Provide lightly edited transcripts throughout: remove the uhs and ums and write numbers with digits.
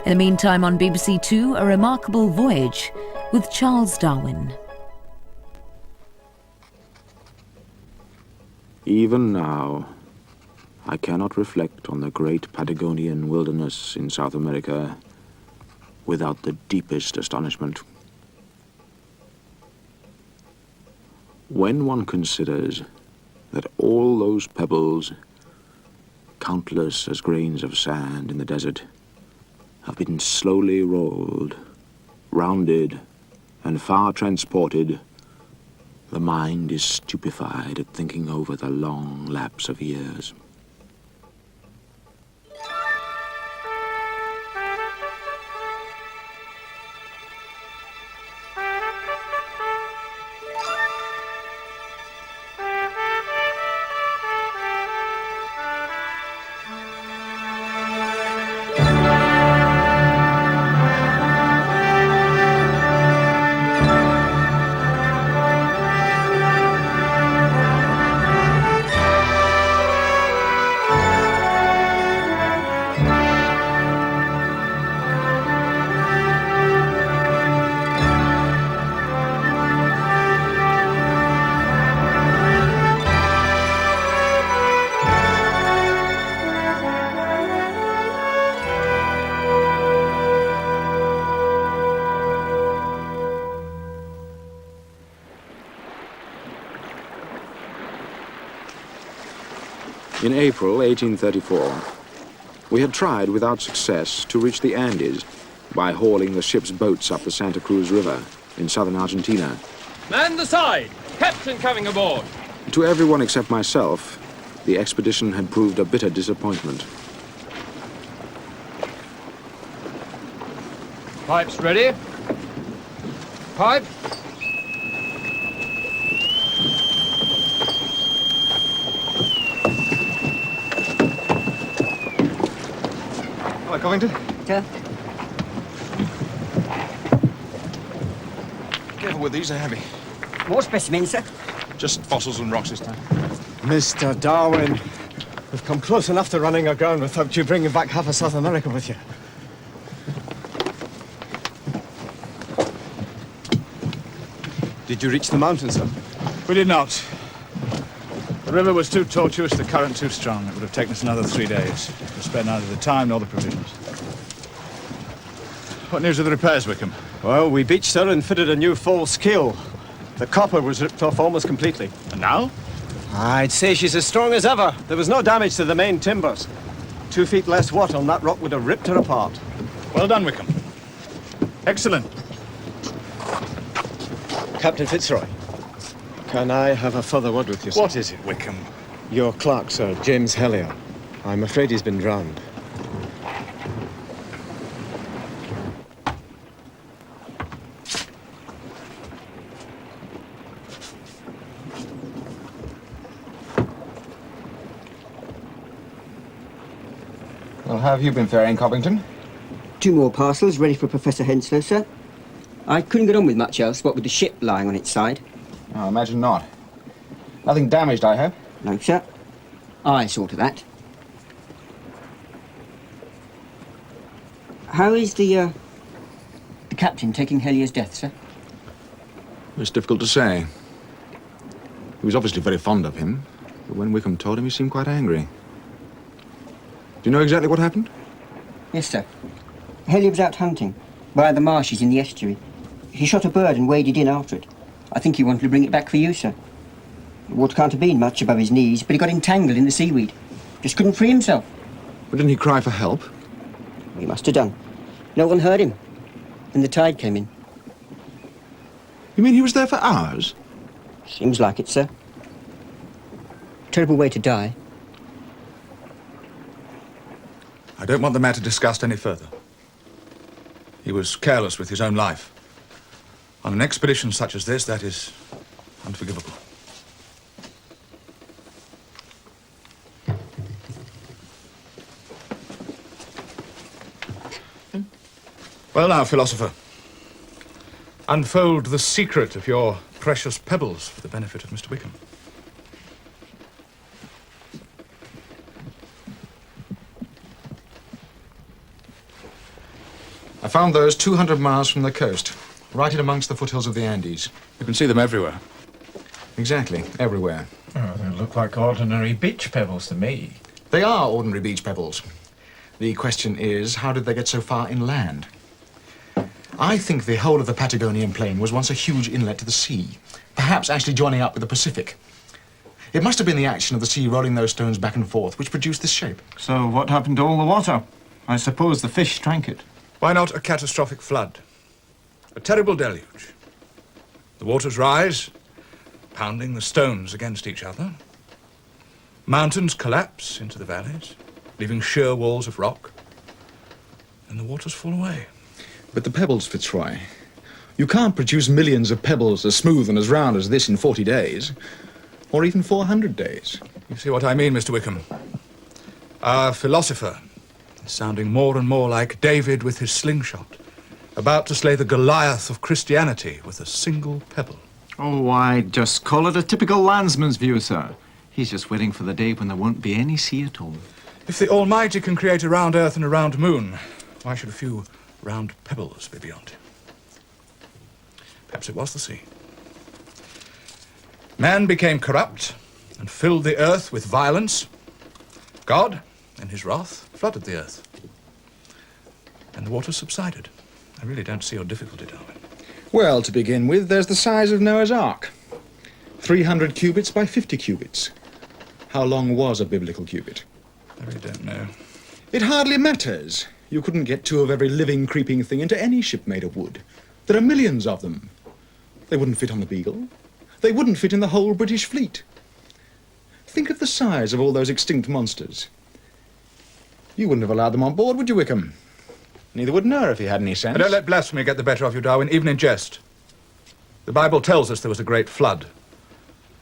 In the meantime, on BBC Two, a remarkable voyage with Charles Darwin. Even now, I cannot reflect on the great Patagonian wilderness in South America without the deepest astonishment. When one considers that all those pebbles, countless as grains of sand in the desert, have been slowly rolled, rounded, and far transported, the mind is stupefied at thinking over the long lapse of years. In April 1834, we had tried without success to reach the Andes by hauling the ship's boats up the Santa Cruz River in southern Argentina. Man the side! Captain coming aboard! To everyone except myself, the expedition had proved a bitter disappointment. Pipes ready? Pipe? Hello, Covington. Sir? Careful with these, they're heavy. More specimens, sir? Just fossils and rocks this time. Mr. Darwin, we've come close enough to running aground without you bringing back half of South America with you. Did you reach the mountains, sir? We did not. The river was too tortuous, the current too strong. It would have taken us another 3 days. To spare neither the time nor the provisions. What news of the repairs, Wickham? Well, we beached her and fitted a new false keel. The copper was ripped off almost completely. And now? I'd say she's as strong as ever. There was no damage to the main timbers. 2 feet less water on that rock would have ripped her apart. Well done, Wickham. Excellent. Captain Fitzroy, can I have a further word with you, sir? What is it, Wickham? Your clerk, sir, James Hellier. I'm afraid he's been drowned. Well, how have you been faring, Covington? 2 more parcels ready for Professor Henslow, sir. I couldn't get on with much else, what with the ship lying on its side. I imagine not. Nothing damaged, I hope? No, sir. I saw to that. How is the captain taking Hellier's death, sir? It's difficult to say. He was obviously very fond of him, but when Wickham told him, he seemed quite angry. Do you know exactly what happened? Yes, sir. Hellier was out hunting, by the marshes in the estuary. He shot a bird and waded in after it. I think he wanted to bring it back for you, sir. The water can't have been much above his knees, but he got entangled in the seaweed. Just couldn't free himself. But didn't he cry for help? He must have done. No one heard him. And the tide came in. You mean he was there for hours? Seems like it, sir. Terrible way to die. I don't want the matter discussed any further. He was careless with his own life. On an expedition such as this, that is unforgivable. Well now, philosopher, unfold the secret of your precious pebbles for the benefit of Mr. Wickham. I found those 200 miles from the coast, right in amongst the foothills of the Andes. You can see them everywhere. Exactly, everywhere. Oh, they look like ordinary beach pebbles to me. They are ordinary beach pebbles. The question is, how did they get so far inland? I think the whole of the Patagonian plain was once a huge inlet to the sea, perhaps actually joining up with the Pacific. It must have been the action of the sea rolling those stones back and forth which produced this shape. So what happened to all the water? I suppose the fish drank it. Why not a catastrophic flood? A terrible deluge. The waters rise, pounding the stones against each other. Mountains collapse into the valleys, leaving sheer walls of rock. And the waters fall away. But the pebbles, Fitzroy. You can't produce millions of pebbles as smooth and as round as this in 40 days. Or even 400 days. You see what I mean, Mr. Wickham? Our philosopher is sounding more and more like David with his slingshot, about to slay the Goliath of Christianity with a single pebble. Oh, I'd just call it a typical landsman's view, sir. He's just waiting for the day when there won't be any sea at all. If the Almighty can create a round earth and a round moon, why should a few round pebbles be beyond him? Perhaps it was the sea. Man became corrupt and filled the earth with violence. God, in his wrath, flooded the earth. And the waters subsided. I really don't see your difficulty, Darwin. Well, to begin with, there's the size of Noah's Ark. 300 cubits by 50 cubits. How long was a biblical cubit? I really don't know. It hardly matters. You couldn't get two of every living, creeping thing into any ship made of wood. There are millions of them. They wouldn't fit on the Beagle. They wouldn't fit in the whole British fleet. Think of the size of all those extinct monsters. You wouldn't have allowed them on board, would you, Wickham? Neither would Noah if he had any sense. And don't let blasphemy get the better of you, Darwin, even in jest. The Bible tells us there was a great flood.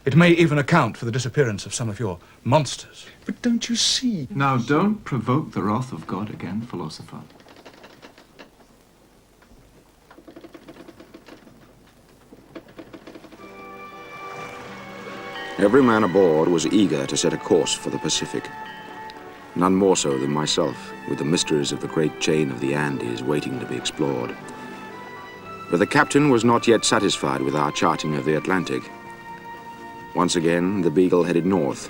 It may even account for the disappearance of some of your monsters. But don't you see? Now, don't provoke the wrath of God again, philosopher. Every man aboard was eager to set a course for the Pacific. None more so than myself, with the mysteries of the great chain of the Andes waiting to be explored. But the captain was not yet satisfied with our charting of the Atlantic. Once again, the Beagle headed north,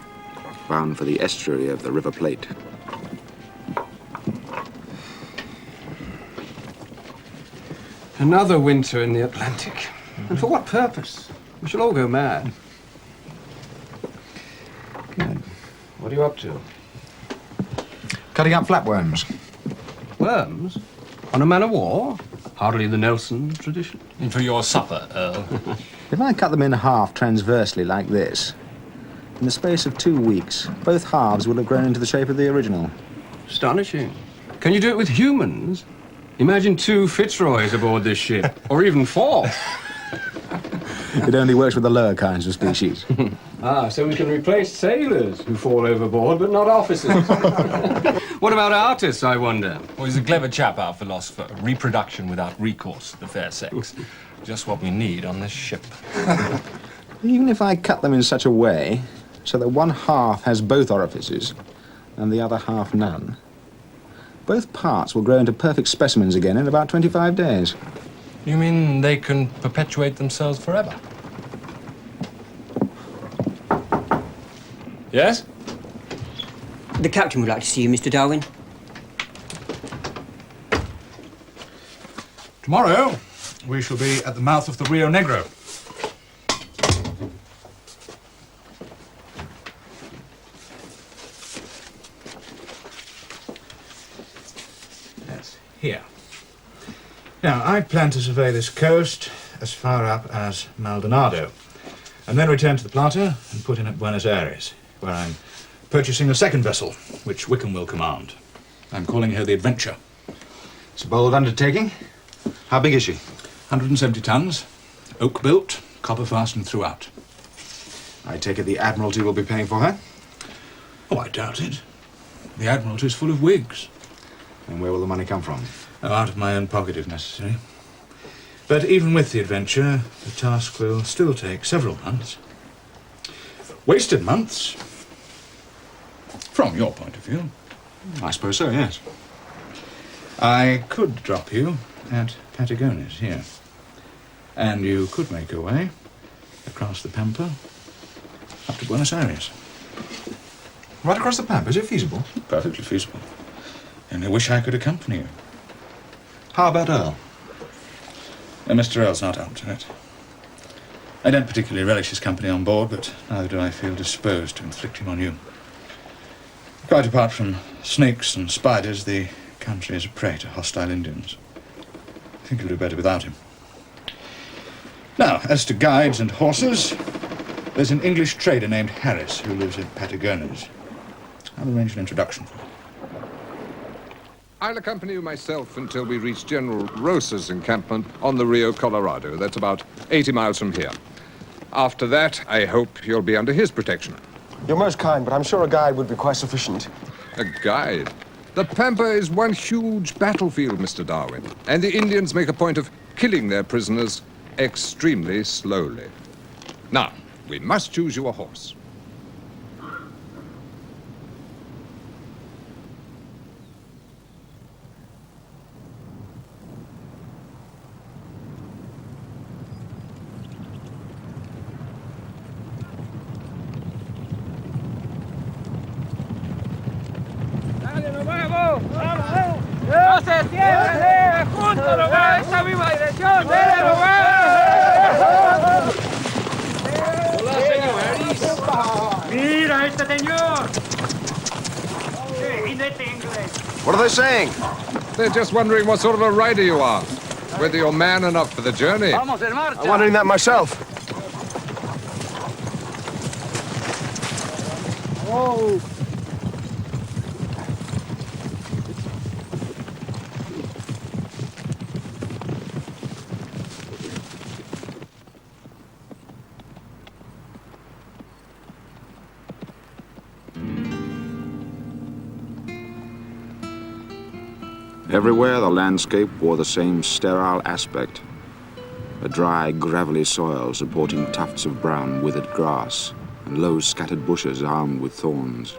bound for the estuary of the River Plate. Another winter in the Atlantic. And for what purpose? We shall all go mad. Good. What are you up to? Cutting up flatworms. Worms? On a man of war? Hardly the Nelson tradition. And for your supper, Earl. If I cut them in half transversely like this, in the space of 2 weeks, both halves will have grown into the shape of the original. Astonishing. Can you do it with humans? Imagine 2 Fitzroys aboard this ship, or even 4. It only works with the lower kinds of species. Ah, so we can replace sailors who fall overboard, but not officers. What about artists, I wonder? Well, he's a clever chap, our philosopher. Reproduction without recourse to the fair sex. Just what we need on this ship. Even if I cut them in such a way so that one half has both orifices and the other half none, both parts will grow into perfect specimens again in about 25 days. You mean they can perpetuate themselves forever? Yes? The captain would like to see you, Mr. Darwin. Tomorrow, we shall be at the mouth of the Rio Negro. Yes, here. Now, I plan to survey this coast as far up as Maldonado, and then return to the Plata and put in at Buenos Aires, where I'm purchasing a second vessel, which Wickham will command. I'm calling her the Adventure. It's a bold undertaking. How big is she? 170 tons, oak-built, copper-fastened throughout. I take it the Admiralty will be paying for her? Oh, I doubt it. The Admiralty is full of Whigs. And where will the money come from? Oh, out of my own pocket, if necessary. But even with the Adventure, the task will still take several months. Wasted months, from your point of view. I suppose so, yes. I could drop you at Patagones, here. And you could make your way across the Pampa up to Buenos Aires. Right across the Pampa? Is it feasible? Perfectly feasible. And I wish I could accompany you. How about Earl? Mr. Earl's not up to it. I don't particularly relish his company on board, but neither do I feel disposed to inflict him on you. Quite apart from snakes and spiders, the country is a prey to hostile Indians. I think you'll do better without him. Now, as to guides and horses, there's an English trader named Harris who lives in Patagones. I'll arrange an introduction for you. I'll accompany you myself until we reach General Rosa's encampment on the Rio Colorado. That's about 80 miles from here. After that, I hope you'll be under his protection. You're most kind, but I'm sure a guide would be quite sufficient. A guide? The Pampa is one huge battlefield, Mr. Darwin, and the Indians make a point of killing their prisoners extremely slowly. Now, we must choose you a horse. What are they saying? They're just wondering what sort of a rider you are. Whether you're man enough for the journey. I'm wondering that myself. Whoa. Everywhere the landscape wore the same sterile aspect. A dry, gravelly soil supporting tufts of brown, withered grass and low scattered bushes armed with thorns.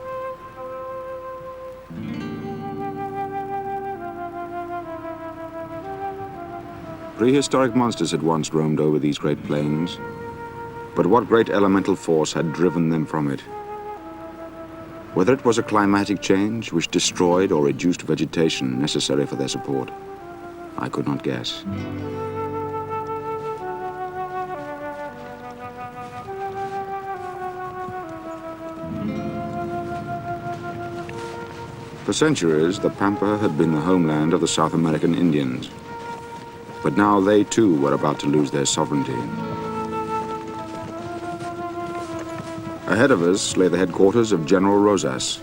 Prehistoric monsters had once roamed over these great plains, but what great elemental force had driven them from it? Whether it was a climatic change which destroyed or reduced vegetation necessary for their support, I could not guess. For centuries, the Pampa had been the homeland of the South American Indians. But now they too were about to lose their sovereignty. Ahead of us lay the headquarters of General Rosas,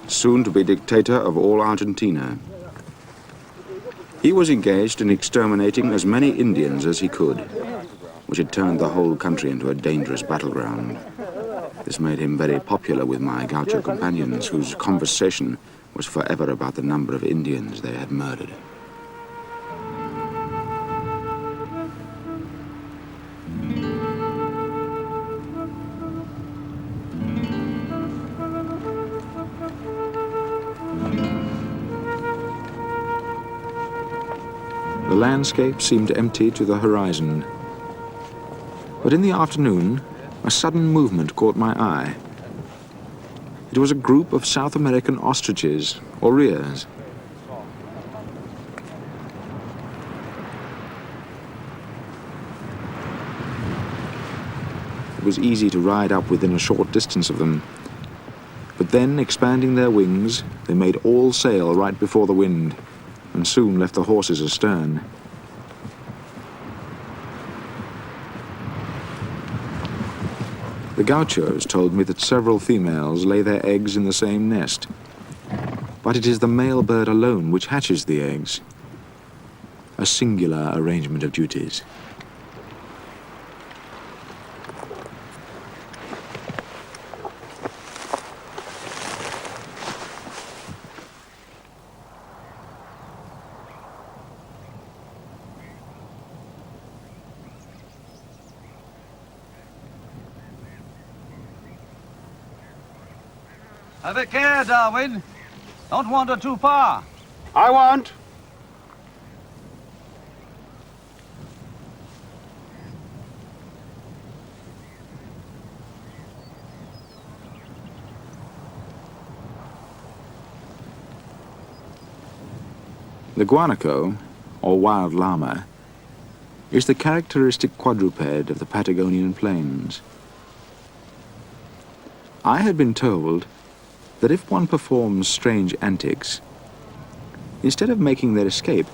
soon to be dictator of all Argentina. He was engaged in exterminating as many Indians as he could, which had turned the whole country into a dangerous battleground. This made him very popular with my gaucho companions, whose conversation was forever about the number of Indians they had murdered. The landscape seemed empty to the horizon. But in the afternoon, a sudden movement caught my eye. It was a group of South American ostriches, or rheas. It was easy to ride up within a short distance of them. But then, expanding their wings, they made all sail right before the wind, and soon left the horses astern. The gauchos told me that several females lay their eggs in the same nest, but it is the male bird alone which hatches the eggs. A singular arrangement of duties. Have a care, Darwin. Don't wander too far. I won't. The guanaco, or wild llama, is the characteristic quadruped of the Patagonian plains. I had been told that if one performs strange antics, instead of making their escape,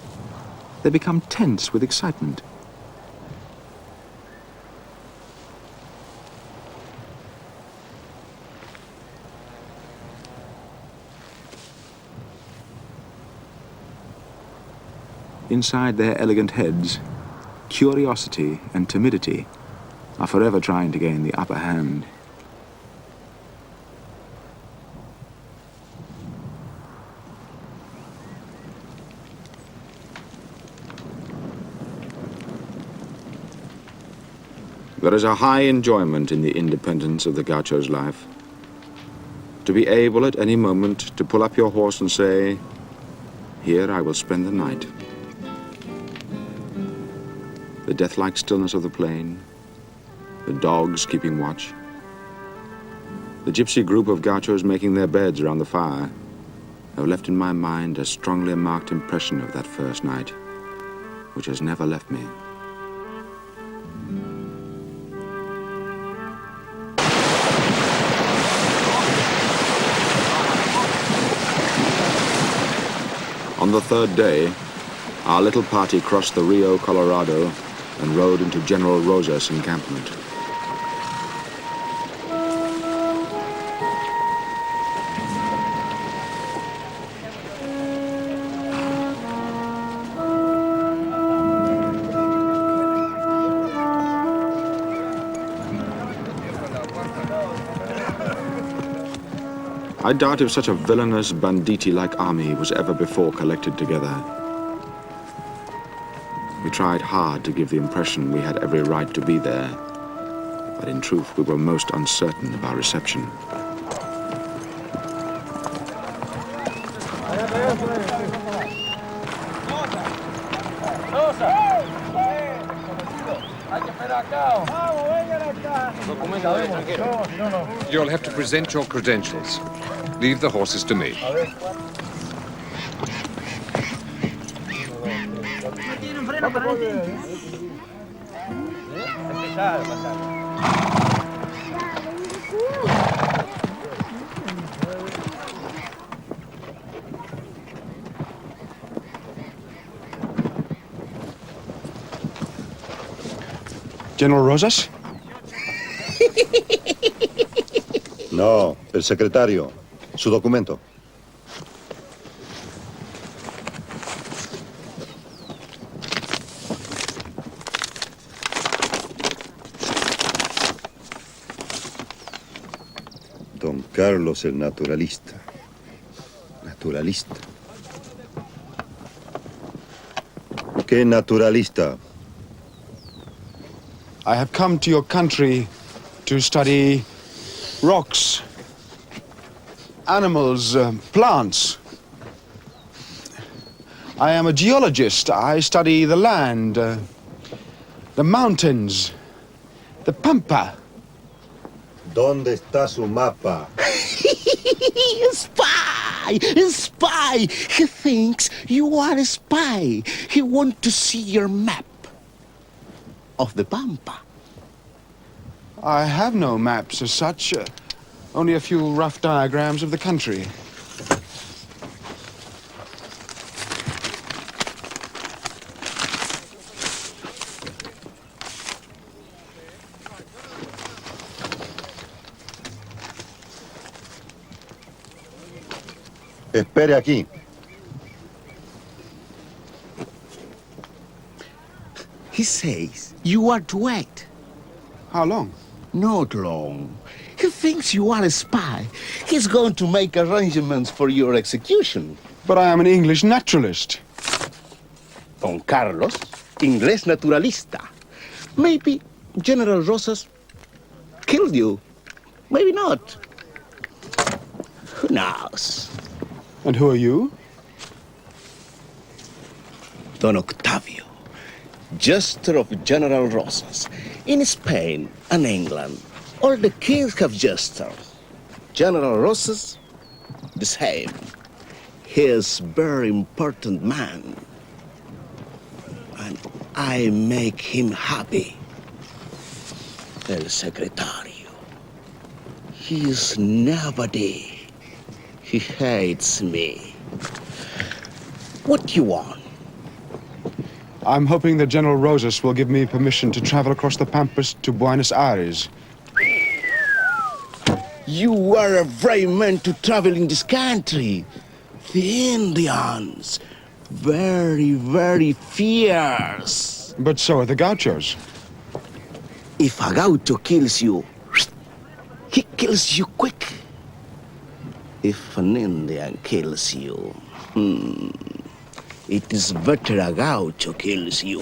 they become tense with excitement. Inside their elegant heads, curiosity and timidity are forever trying to gain the upper hand. There is a high enjoyment in the independence of the gaucho's life. To be able at any moment to pull up your horse and say, "Here I will spend the night." The death-like stillness of the plain, the dogs keeping watch, the gypsy group of gauchos making their beds around the fire have left in my mind a strongly marked impression of that first night, which has never left me. On the third day, our little party crossed the Rio Colorado and rode into General Rosas' encampment. I doubt if such a villainous, banditti-like army was ever before collected together. We tried hard to give the impression we had every right to be there, but in truth we were most uncertain of our reception. You'll have to present your credentials. Leave the horses to me. General Rosas? No, el secretario. Su documento. Don Carlos el naturalista. Naturalista. ¿Qué naturalista? I have come to your country to study rocks, animals, plants. I am a geologist. I study the land, the mountains, the pampa. ¿Dónde está su mapa? Spy! Spy! He thinks you are a spy. He wants to see your map of the pampa. I have no maps as such, only a few rough diagrams of the country. Espere aquí. He says you are to wait. How long? Not long. He thinks you are a spy. He's going to make arrangements for your execution. But I am an English naturalist. Don Carlos, Inglés naturalista. Maybe General Rosas killed you. Maybe not. Who knows? And who are you? Don Octavio, jester of General Rosas. In Spain and England, all the kings have jesters. General Rosas, the same. He is very important man. And I make him happy. El Secretario. He is nobody. He hates me. What do you want? I'm hoping that General Rosas will give me permission to travel across the Pampas to Buenos Aires. You are a brave man to travel in this country. The Indians, very, very fierce. But so are the gauchos. If a gaucho kills you, he kills you quick. If an Indian kills you, it is better a gaucho kills you.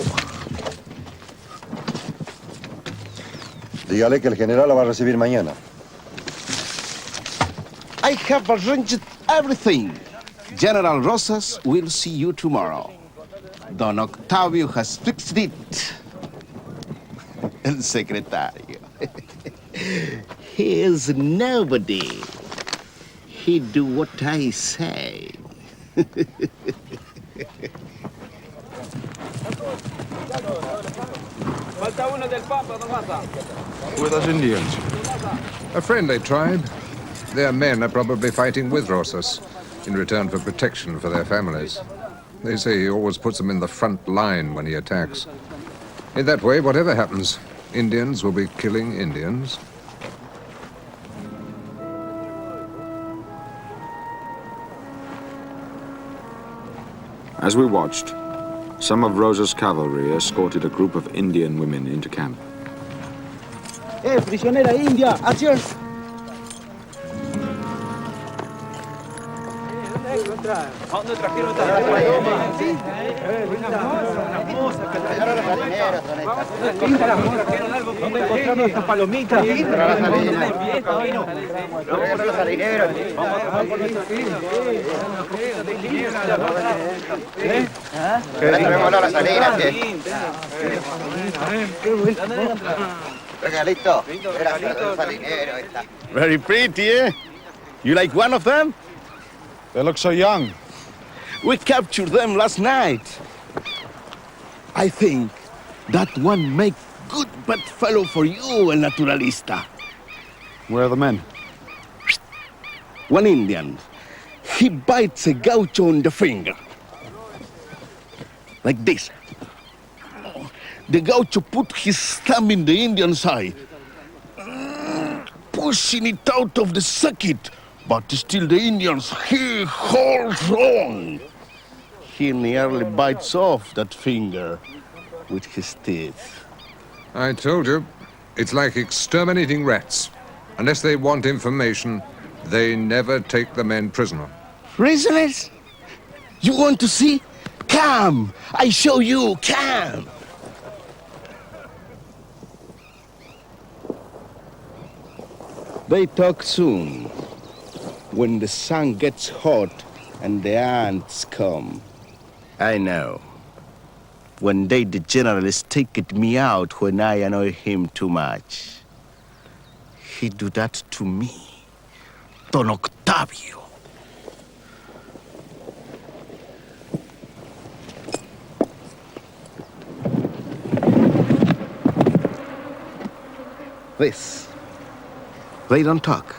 Dígale que el general la va a recibir mañana. I have arranged everything. General Rosas will see you tomorrow. Don Octavio has fixed it. El Secretario. He is nobody. He do what I say. Who are those Indians? A friendly tribe. Their men are probably fighting with Rosas in return for protection for their families. They say he always puts them in the front line when he attacks. In that way, whatever happens, Indians will be killing Indians. As we watched, some of Rosa's cavalry escorted a group of Indian women into camp. Prisionera india, acción. ¿Dónde trajeron esta paloma? ¿Dónde encontraron estas palomitas? Los salineros. Traemos las salinas, Regalito. Very pretty, eh? You like one of them? They look so young. We captured them last night. I think that one make good bedfellow for you, El Naturalista. Where are the men? One Indian. He bites a gaucho on the finger. Like this. The gaucho put his thumb in the Indian's eye, pushing it out of the socket. But still the Indians, he holds on. He nearly bites off that finger with his teeth. I told you, it's like exterminating rats. Unless they want information, they never take the men prisoner. Prisoners? You want to see? Come, I show you, come. They talk soon, when the sun gets hot and the ants come. I know. One day the general is taking me out when I annoy him too much. He do that to me, Don Octavio. This. They don't talk.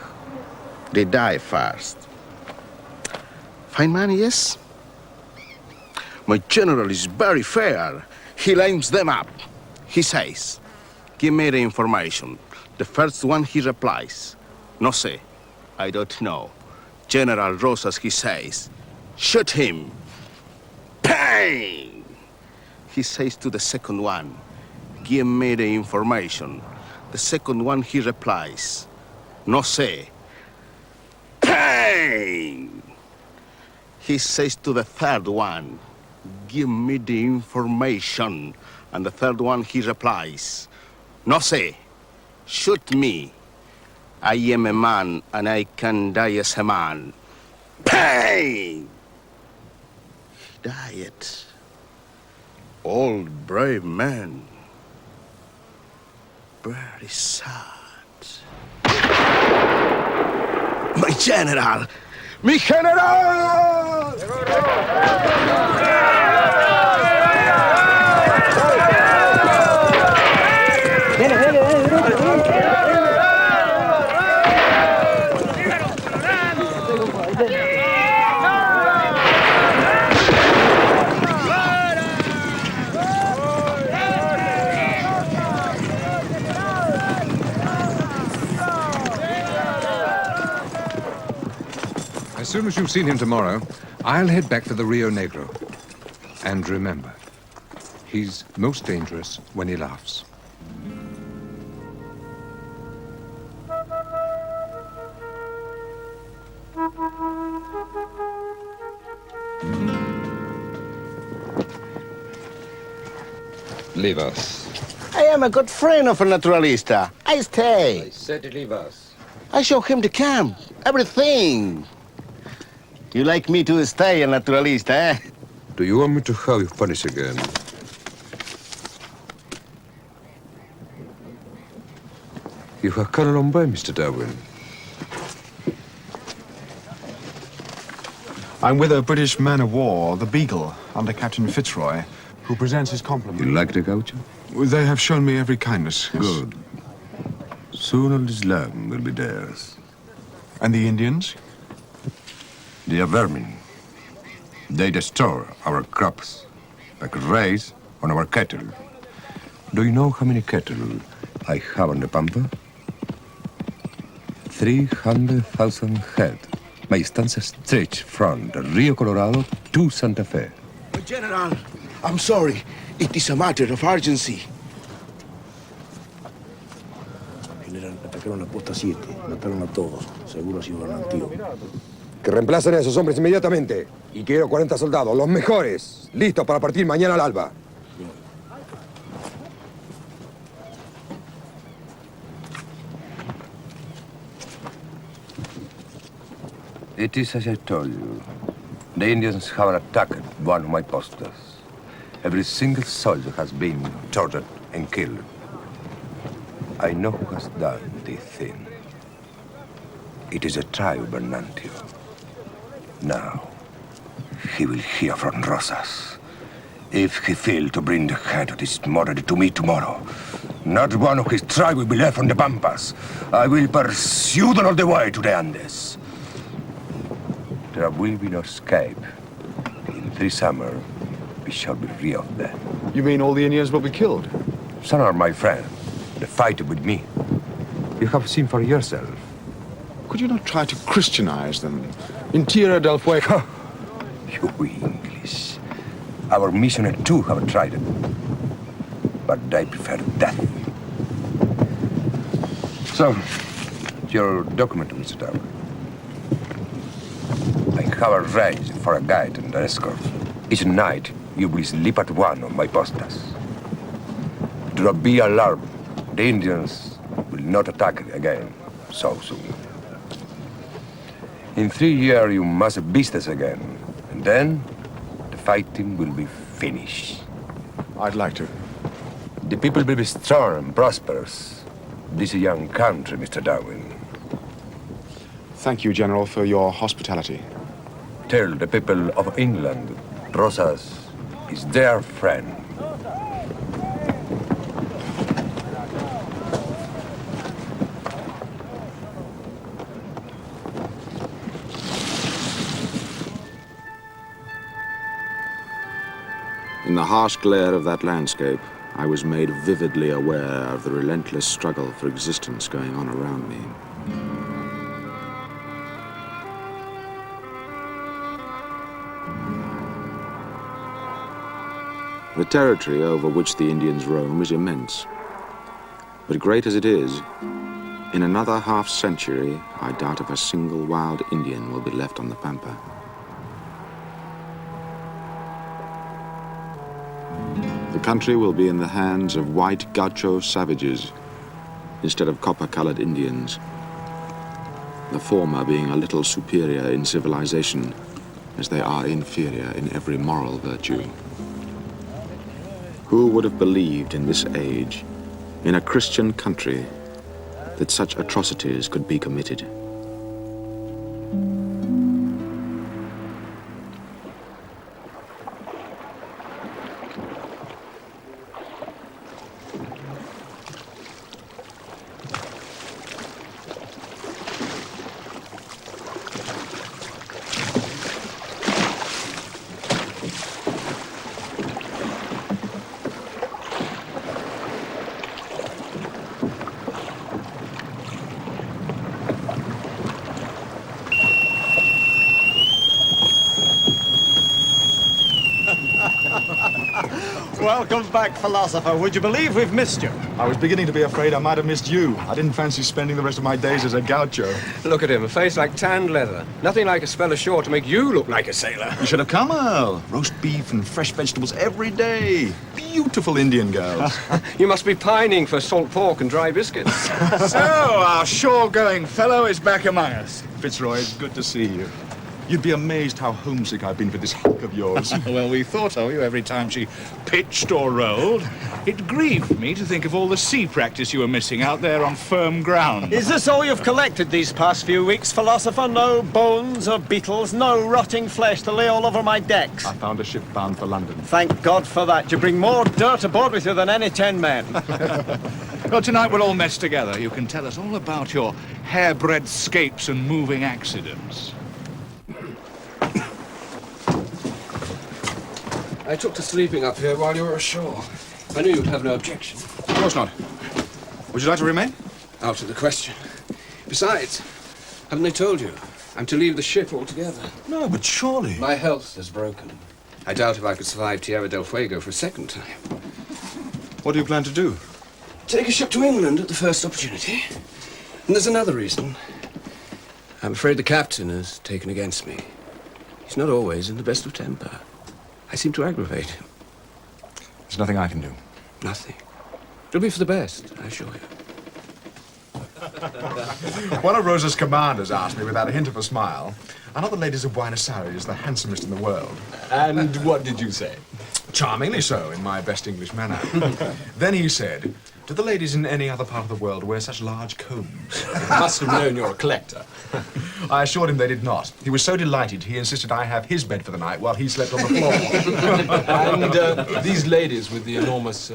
They die first. Fine money, yes? My general is very fair. He lines them up. He says, give me the information. The first one he replies, no sé, I don't know. General Rosas, he says, shoot him. Bang! He says to the second one, give me the information. The second one he replies, no sé. Bang! He says to the third one, give me the information. And the third one he replies, no sé, shoot me. I am a man and I can die as a man. Bang! He died. Old brave man. Very sad. My general! Mi general! As soon as you've seen him tomorrow, I'll head back for the Rio Negro. And remember, he's most dangerous when he laughs. Leave us. I am a good friend of a naturalista. I stay. I said leave us. I show him the camp, everything. You like me to stay a naturalista, eh? Do you want me to have you punish again? You have come a long way, Mr. Darwin. I'm with a British man-of-war, the Beagle, under Captain Fitzroy, who presents his compliments. You like the gaucho? They have shown me every kindness. Yes. Good. Soon all this land will be theirs. And the Indians? They are vermin. They destroy our crops, like raise on our cattle. Do you know how many cattle I have on the Pampa? 300,000 head. My stanza stretch from the Rio Colorado to Santa Fe. General, I'm sorry. It is a matter of urgency. General, atacaron la posta 7. Mataron a todos. Seguro ha sido Bernantío. Que reemplacen a esos hombres inmediatamente. Y quiero 40 soldados, los mejores, listos para partir mañana al alba. It is as I told you. The Indians have attacked one of my posters. Every single soldier has been tortured and killed. I know who has done this thing. It is a tribe, Bernantio. Now, he will hear from Rosas. If he fails to bring the head of this murderer to me tomorrow, not one of his tribe will be left on the Pampas. I will pursue them all the way to the Andes. There will be no escape. In 3 summers, we shall be rid of them. You mean all the Indians will be killed? Some are my friends. They fight with me. You have seen for yourself. Could you not try to Christianize them? In Tierra del Fuego. You English. Our missionaries too have tried it. But they prefer death. So, your document, Mr. Darwin. I have arranged for a guide and an escort. Each night, you will sleep at one of my postas. Do not be alarmed. The Indians will not attack again so soon. In 3 years, you must visit us again. And then, the fighting will be finished. I'd like to. The people will be strong and prosperous. This is a young country, Mr. Darwin. Thank you, General, for your hospitality. Tell the people of England, Rosas is their friend. In the harsh glare of that landscape, I was made vividly aware of the relentless struggle for existence going on around me. The territory over which the Indians roam is immense. But great as it is, in another half-century, I doubt if a single wild Indian will be left on the Pampa. The country will be in the hands of white gaucho savages instead of copper-colored Indians, the former being a little superior in civilization as they are inferior in every moral virtue. Who would have believed in this age, in a Christian country, that such atrocities could be committed? Welcome back, philosopher. Would you believe we've missed you? I was beginning to be afraid I might have missed you. I didn't fancy spending the rest of my days as a gaucho. Look at him, a face like tanned leather. Nothing like a spell ashore to make you look like a sailor. You should have come, Earl. Roast beef and fresh vegetables every day. Beautiful Indian girls. You must be pining for salt pork and dry biscuits. So, our shore-going fellow is back among us. Fitzroy, it's good to see you. You'd be amazed how homesick I've been for this hunk of yours. Well, we thought of you every time she pitched or rolled. It grieved me to think of all the sea practice you were missing out there on firm ground. Is this all you've collected these past few weeks, philosopher? No bones or beetles, no rotting flesh to lay all over my decks? I found a ship bound for London. Thank God for that. You bring more dirt aboard with you than any 10 men. Well, tonight we're all messed together. You can tell us all about your hairbreadth scapes and moving accidents. I took to sleeping up here while you were ashore. I knew you'd have no objection. Of course not. Would you like to remain? Out of the question. Besides, haven't they told you? I'm to leave the ship altogether. No, but surely... My health is broken. I doubt if I could survive Tierra del Fuego for a second time. What do you plan to do? Take a ship to England at the first opportunity. And there's another reason. I'm afraid the captain has taken against me. He's not always in the best of temper. I seem to aggravate him. There's nothing I can do. Nothing. It'll be for the best, I assure you. One of Rosa's commanders asked me without a hint of a smile, "Are not the ladies of Buenos Aires the handsomest in the world?" And what did you say? Charmingly so, in my best English manner. Then he said, "Do the ladies in any other part of the world wear such large combs?" You must have known you're a collector. I assured him they did not. He was so delighted, he insisted I have his bed for the night while he slept on the floor. And these ladies with the enormous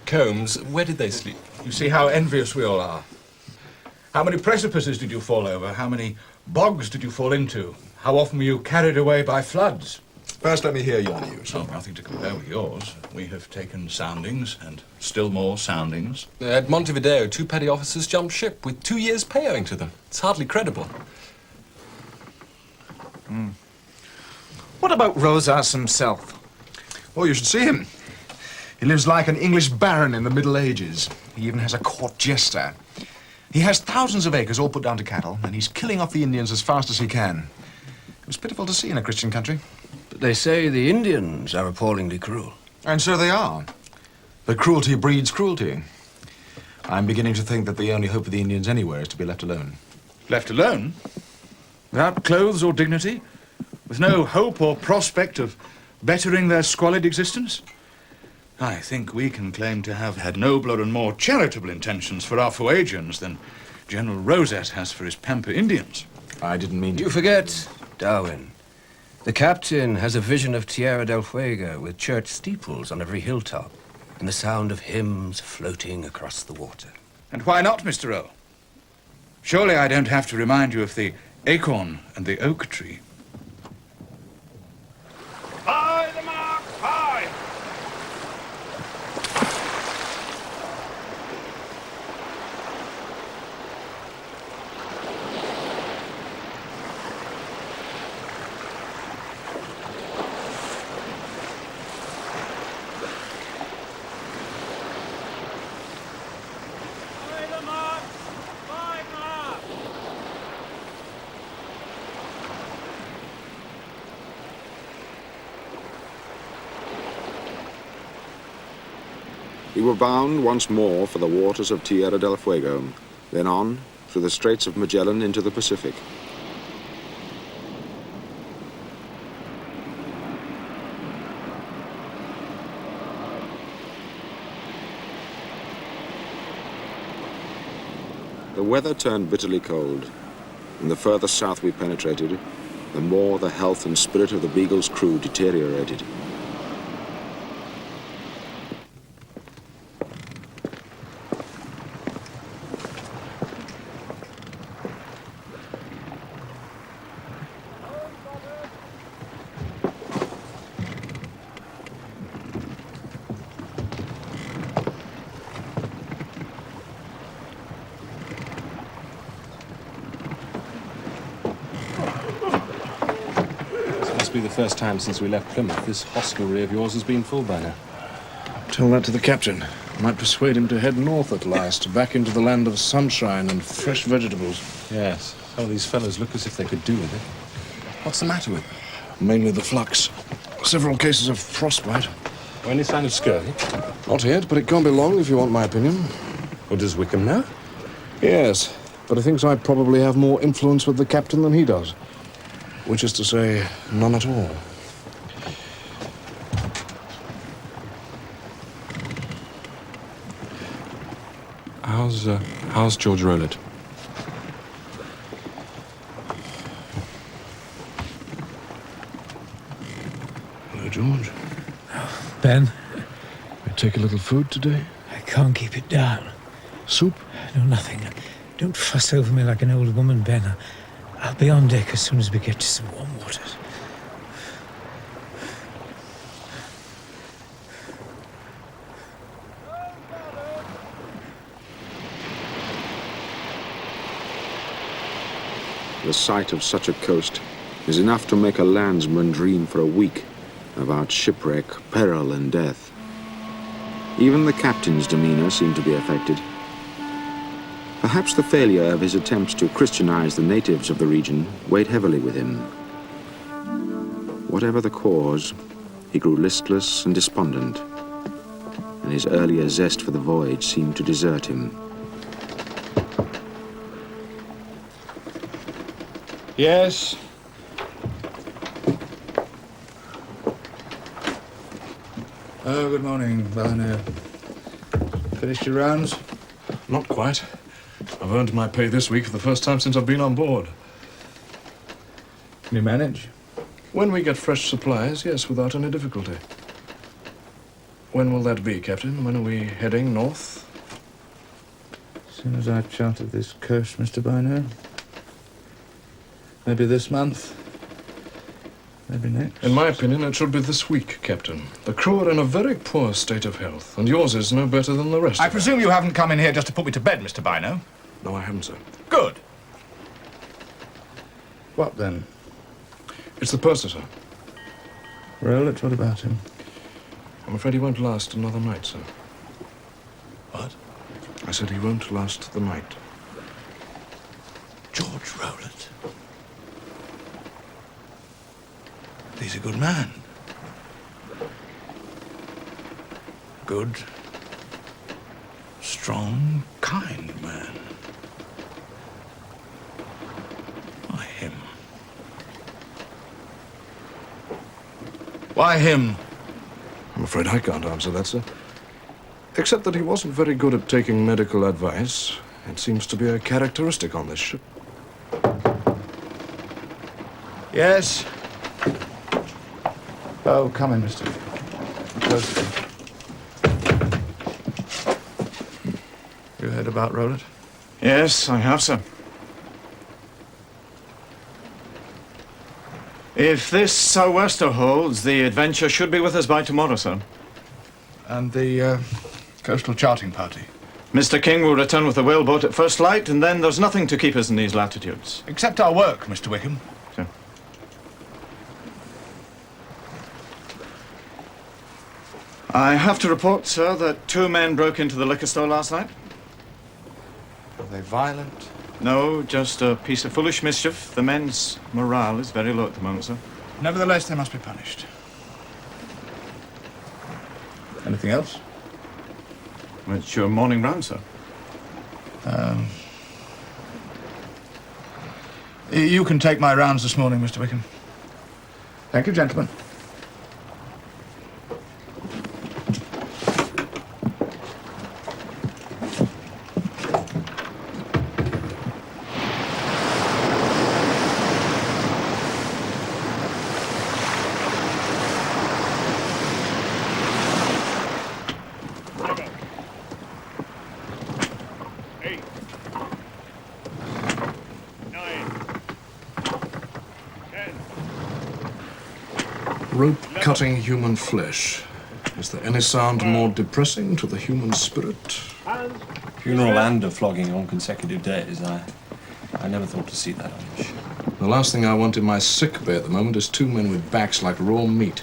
combs, where did they sleep? You see how envious we all are. How many precipices did you fall over? How many bogs did you fall into? How often were you carried away by floods? First, let me hear your news. Oh, nothing to compare with yours. We have taken soundings, and still more soundings. At Montevideo, 2 petty officers jumped ship with 2 years' pay owing to them. It's hardly credible. What about Rosas himself? Oh, you should see him. He lives like an English baron in the Middle Ages. He even has a court jester. He has thousands of acres all put down to cattle, and he's killing off the Indians as fast as he can. It was pitiful to see in a Christian country. But they say the Indians are appallingly cruel. And so they are. But cruelty breeds cruelty. I'm beginning to think that the only hope for the Indians anywhere is to be left alone. Left alone? Without clothes or dignity? With no hope or prospect of bettering their squalid existence? I think we can claim to have had nobler and more charitable intentions for our Fuegians than General Rosas has for his Pampa Indians. I didn't mean to... You forget, Darwin. The captain has a vision of Tierra del Fuego with church steeples on every hilltop and the sound of hymns floating across the water. And why not, Mr. Earl? Surely I don't have to remind you of the acorn and the oak tree. By the mark, high! We were bound once more for the waters of Tierra del Fuego, then on through the Straits of Magellan into the Pacific. The weather turned bitterly cold, and the further south we penetrated, the more the health and spirit of the Beagle's crew deteriorated. This must be the first time since we left Plymouth this hostelry of yours has been full by now. Tell that to the captain. Might persuade him to head north at last, back into the land of sunshine and fresh vegetables. Yes. Some of these fellows look as if they could do with it. What's the matter with them? Mainly the flux. Several cases of frostbite. Any sign of scurvy? Not yet, but it can't be long if you want my opinion. Well, does Wickham know? Yes, but he thinks I probably have more influence with the captain than he does. Which is to say, none at all. How's George Rowlett? Hello, George. Ben? We take a little food today? I can't keep it down. Soup? No, nothing. Don't fuss over me like an old woman, Ben. I'll be on deck as soon as we get to some warm waters. The sight of such a coast is enough to make a landsman dream for a week about shipwreck, peril, and death. Even the captain's demeanor seemed to be affected. Perhaps the failure of his attempts to Christianize the natives of the region weighed heavily with him. Whatever the cause, he grew listless and despondent, and his earlier zest for the voyage seemed to desert him. Yes? Oh, good morning, Barney. Finished your rounds? Not quite. I've earned my pay this week for the first time since I've been on board. Can you manage? When we get fresh supplies, yes, without any difficulty. When will that be, Captain? When are we heading north? As soon as I've charted this coast, Mr. Bino. Maybe this month. Maybe next. In my opinion, it should be this week, Captain. The crew are in a very poor state of health, and yours is no better than the rest I of presume you haven't come in here just to put me to bed, Mr. Bino? No, I haven't, sir. Good. What then? It's the purser, sir. Rowlett, what about him? I'm afraid he won't last another night, sir. What? I said he won't last the night. George Rowlett. He's a good man. Good, strong, kind man. Why him? Why him? I'm afraid I can't answer that, sir. Except that he wasn't very good at taking medical advice. It seems to be a characteristic on this ship. Yes? Oh, come in, Mr. Close. You heard about Rowlett? Yes, I have, sir. If this sou'wester holds, the Adventure should be with us by tomorrow, sir. And the coastal charting party? Mr. King will return with the whaleboat at first light, and then there's nothing to keep us in these latitudes. Except our work, Mr. Wickham. Sir. I have to report, sir, that 2 men broke into the liquor store last night. Are they violent? No, just a piece of foolish mischief. The men's morale is very low at the moment, sir. Nevertheless, they must be punished. Anything else? It's your morning round, sir. You can take my rounds this morning, Mr. Wickham. Thank you, gentlemen. Rope-cutting human flesh. Is there any sound more depressing to the human spirit? Funeral and a flogging on consecutive days. I never thought to see that on the ship. The last thing I want in my sick bay at the moment is 2 men with backs like raw meat.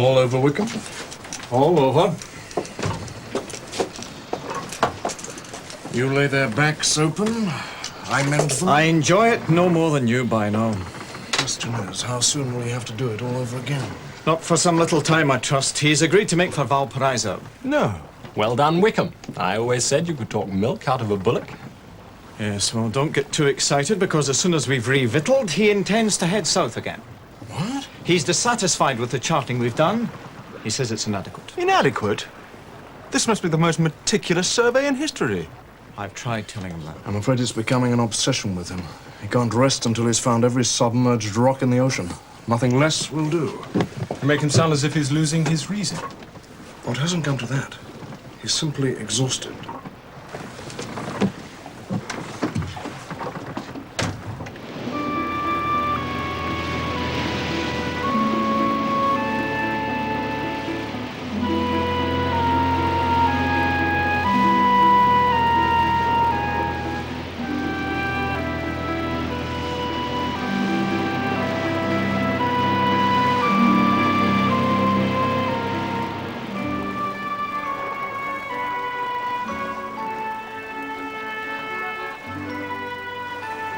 All over Wickham? All over. You lay their backs open, I mend them. I enjoy it no more than you by now. Question is, how soon will he have to do it all over again? Not for some little time, I trust. He's agreed to make for Valparaiso. No. Well done, Wickham. I always said you could talk milk out of a bullock. Yes, well, don't get too excited, because as soon as we've revictualled, he intends to head south again. What? He's dissatisfied with the charting we've done. He says it's inadequate. Inadequate? This must be the most meticulous survey in history. I've tried telling him that. I'm afraid it's becoming an obsession with him. He can't rest until he's found every submerged rock in the ocean. Nothing less will do. You make him sound as if he's losing his reason. Well, it hasn't come to that. He's simply exhausted.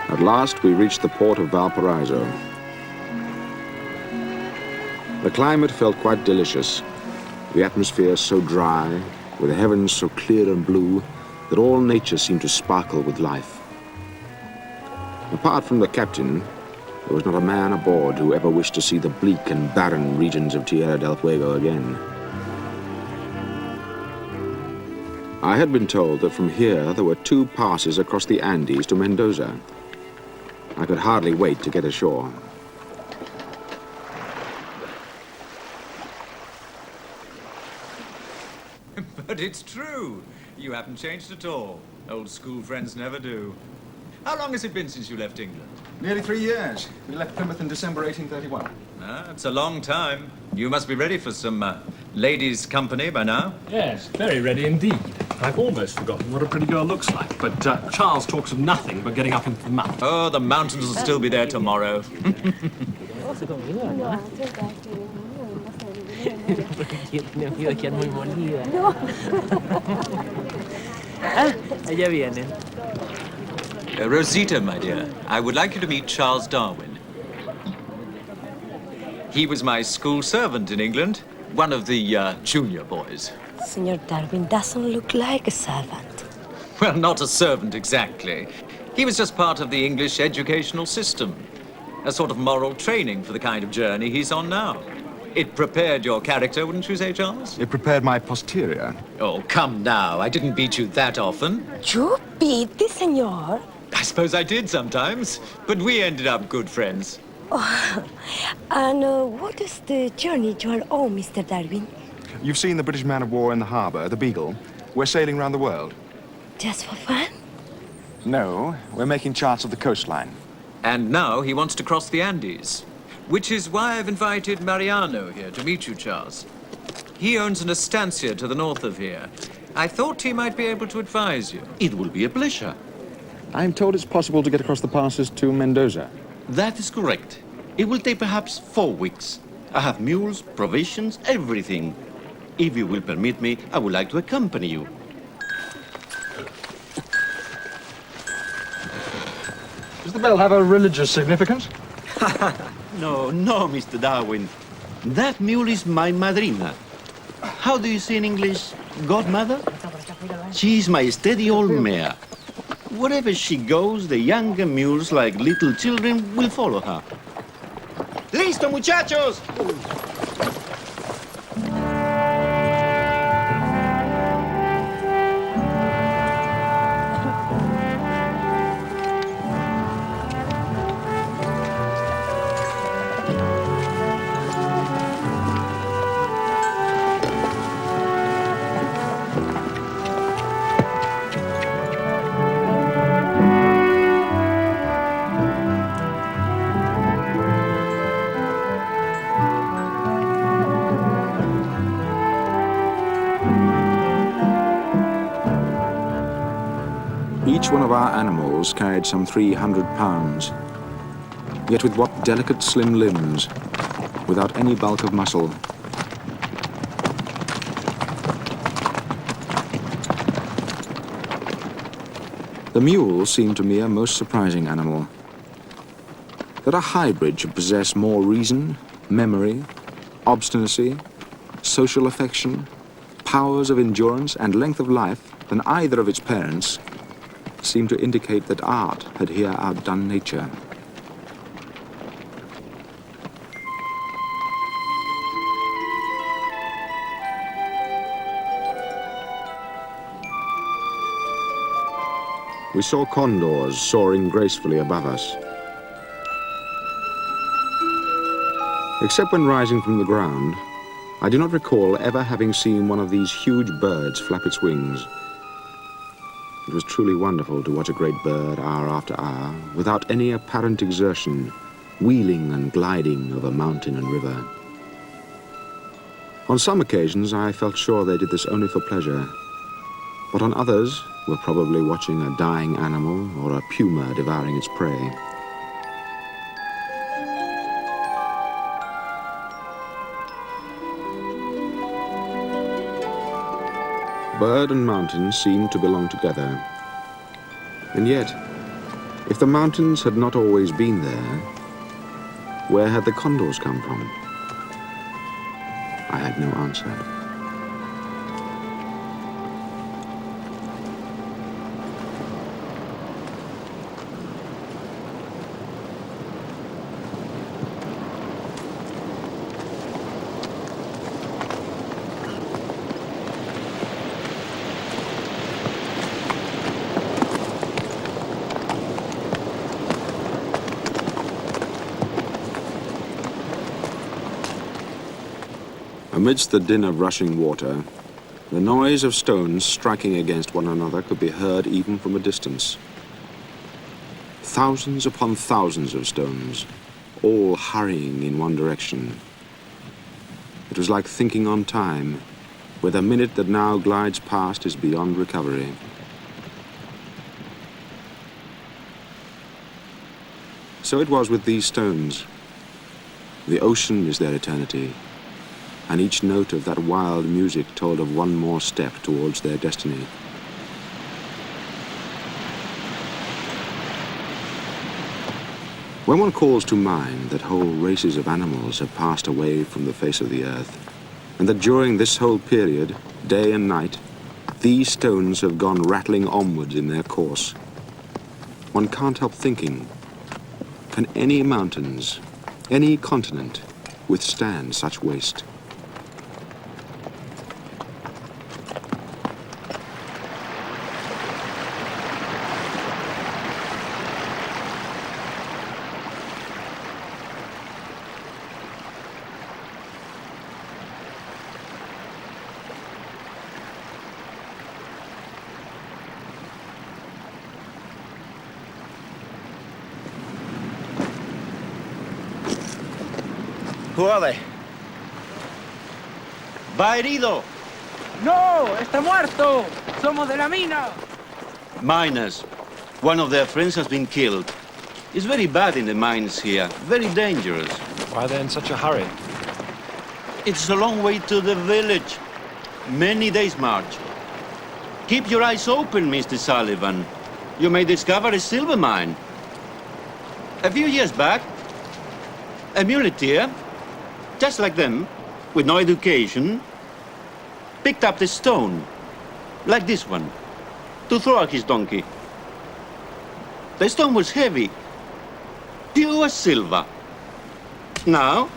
At last, we reached the port of Valparaiso. The climate felt quite delicious. The atmosphere so dry, with the heavens so clear and blue, that all nature seemed to sparkle with life. Apart from the captain, there was not a man aboard who ever wished to see the bleak and barren regions of Tierra del Fuego again. I had been told that from here there were 2 passes across the Andes to Mendoza. I could hardly wait to get ashore. But it's true. You haven't changed at all. Old school friends never do. How long has it been since you left England? Nearly 3 years. We left Plymouth in December 1831. It's a long time. You must be ready for some ladies' company by now. Yes, very ready indeed. I've almost forgotten what a pretty girl looks like, but Charles talks of nothing but getting up into the mountains. Oh, the mountains will still be there tomorrow. Allá vienen. Rosita, my dear, I would like you to meet Charles Darwin. He was my school servant in England, one of the junior boys. Senor Darwin doesn't look like a servant. Well, not a servant exactly. He was just part of the English educational system. A sort of moral training for the kind of journey he's on now. It prepared your character, wouldn't you say, Charles? It prepared my posterior. Oh, come now. I didn't beat you that often. You beat the senor? I suppose I did sometimes, but we ended up good friends. Oh, and what is the journey you are on, Mr. Darwin? You've seen the British man-of-war in the harbour, the Beagle. We're sailing round the world. Just for fun? No, we're making charts of the coastline. And now he wants to cross the Andes, which is why I've invited Mariano here to meet you, Charles. He owns an estancia to the north of here. I thought he might be able to advise you. It will be a pleasure. I'm told it's possible to get across the passes to Mendoza. That is correct. It will take perhaps 4 weeks. I have mules, provisions, everything. If you will permit me, I would like to accompany you. Does the bell have a religious significance? No, Mr. Darwin. That mule is my madrina. How do you say in English, godmother? She is my steady old mare. Wherever she goes, the younger mules, like little children, will follow her. ¡Listo, muchachos! Each one of our animals carried some 300 pounds. Yet with what delicate, slim limbs, without any bulk of muscle, The mule seemed to me a most surprising animal. That a hybrid should possess more reason, memory, obstinacy, social affection, powers of endurance, and length of life than either of its parents seemed to indicate that art had here outdone nature. We saw condors soaring gracefully above us. Except when rising from the ground, I do not recall ever having seen one of these huge birds flap its wings. It was truly wonderful to watch a great bird hour after hour, without any apparent exertion, wheeling and gliding over mountain and river. On some occasions I felt sure they did this only for pleasure, but on others were probably watching a dying animal or a puma devouring its prey. Bird and mountain seemed to belong together. And yet, if the mountains had not always been there, where had the condors come from? I had no answer. Amidst the din of rushing water, the noise of stones striking against one another could be heard even from a distance. Thousands upon thousands of stones, all hurrying in one direction. It was like thinking on time, where the minute that now glides past is beyond recovery. So it was with these stones. The ocean is their eternity, and each note of that wild music told of one more step towards their destiny. When one calls to mind that whole races of animals have passed away from the face of the earth, and that during this whole period, day and night, these stones have gone rattling onwards in their course, one can't help thinking, can any mountains, any continent, withstand such waste? Who are they? Va herido. ¡No! ¡Está muerto! ¡Somos de la mina! Miners. One of their friends has been killed. It's very bad in the mines here. Very dangerous. Why are they in such a hurry? It's a long way to the village. Many days' march. Keep your eyes open, Mr. Sullivan. You may discover a silver mine. A few years back, a muleteer, just like them, with no education, picked up the stone, like this one, to throw at his donkey. The stone was heavy, pure silver. Now,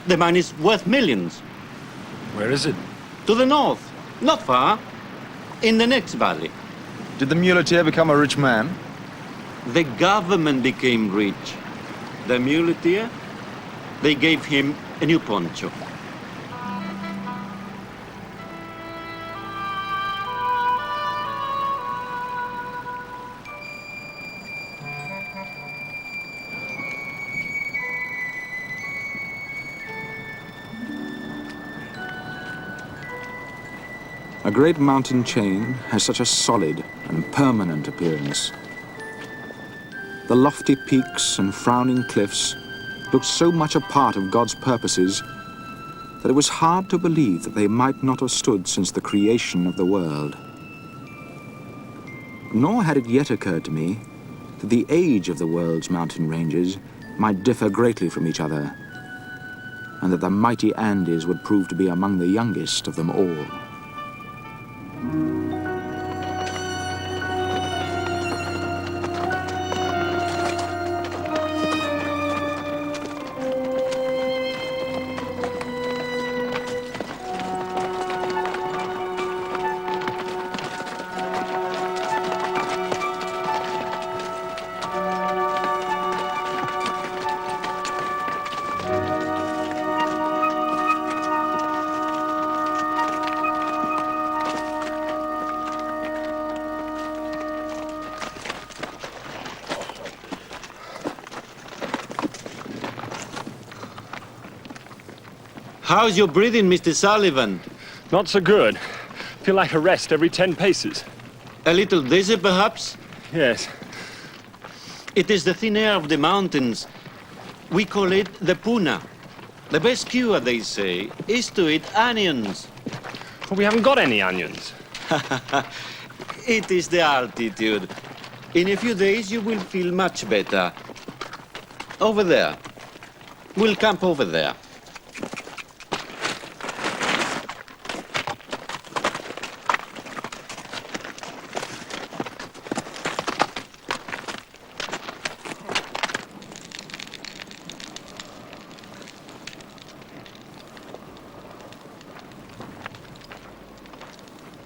the mine is worth millions. Where is it? To the north, not far, in the next valley. Did the muleteer become a rich man? The government became rich. The muleteer, they gave him a new poncho. A great mountain chain has such a solid and permanent appearance. The lofty peaks and frowning cliffs looked so much a part of God's purposes that it was hard to believe that they might not have stood since the creation of the world. Nor had it yet occurred to me that the age of the world's mountain ranges might differ greatly from each other, and that the mighty Andes would prove to be among the youngest of them all. How's your breathing, Mr. Sullivan? Not so good. Feel like a rest every 10 paces. A little dizzy, perhaps? Yes. It is the thin air of the mountains. We call it the puna. The best cure, they say, is to eat onions. But we haven't got any onions. It is the altitude. In a few days, you will feel much better. Over there. We'll camp over there.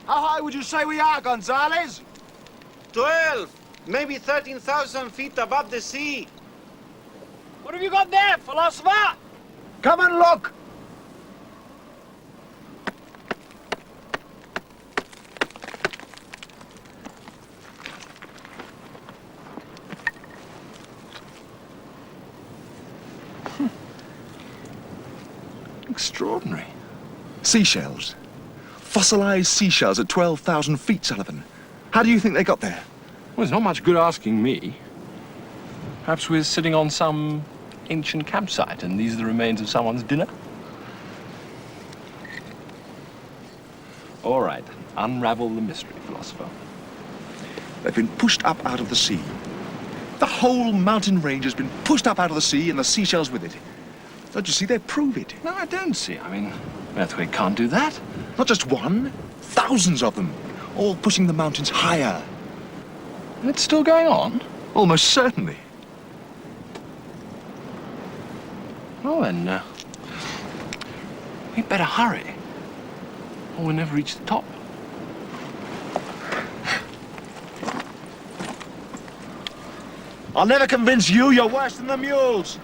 How high would you say we are, Gonzales? 12, maybe 13,000 feet above the sea. What have you got there, philosopher? Come and look! Extraordinary. Seashells. Fossilized seashells at 12,000 feet, Sullivan. How do you think they got there? Well, it's not much good asking me. Perhaps we're sitting on some ancient campsite and these are the remains of someone's dinner? All right, unravel the mystery, philosopher. They've been pushed up out of the sea. The whole mountain range has been pushed up out of the sea and the seashells with it. Don't you see? They prove it. No, I don't see. I mean, an earthquake can't do that. Not just one, thousands of them, all pushing the mountains higher. And it's still going on? Almost certainly. Well then, we'd better hurry, or we'll never reach the top. I'll never convince you you're worse than the mules.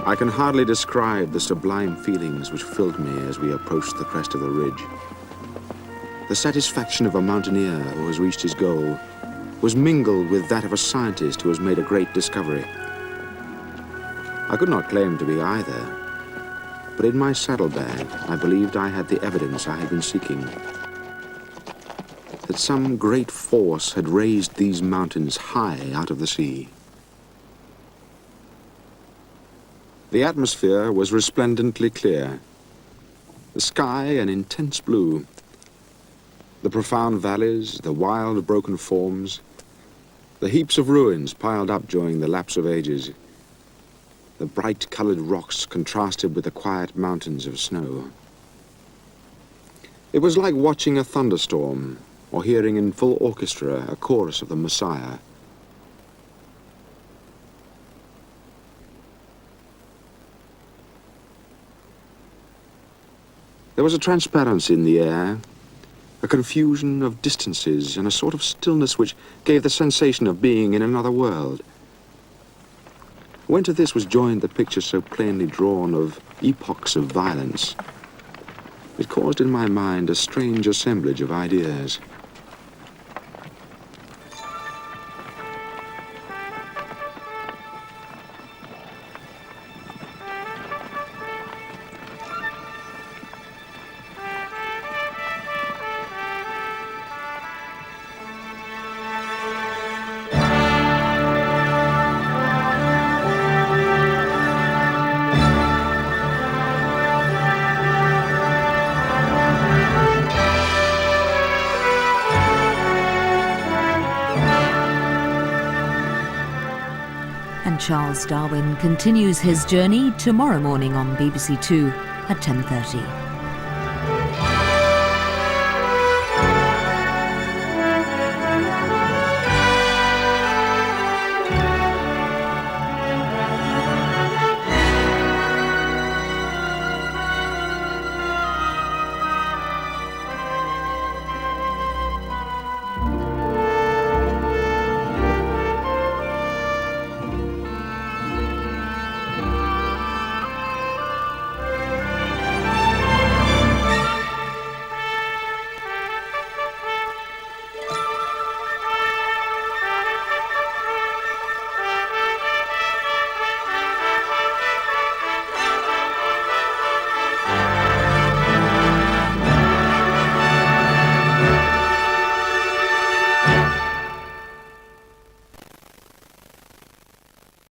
I can hardly describe the sublime feelings which filled me as we approached the crest of the ridge. The satisfaction of a mountaineer who has reached his goal was mingled with that of a scientist who has made a great discovery. I could not claim to be either, but in my saddlebag I believed I had the evidence I had been seeking. That some great force had raised these mountains high out of the sea. The atmosphere was resplendently clear, the sky an intense blue. The profound valleys, the wild broken forms, the heaps of ruins piled up during the lapse of ages, the bright-colored rocks contrasted with the quiet mountains of snow. It was like watching a thunderstorm or hearing in full orchestra a chorus of the Messiah. There was a transparency in the air, a confusion of distances and a sort of stillness which gave the sensation of being in another world. When to this was joined the picture so plainly drawn of epochs of violence, it caused in my mind a strange assemblage of ideas. And Charles Darwin continues his journey tomorrow morning on BBC Two at 10:30.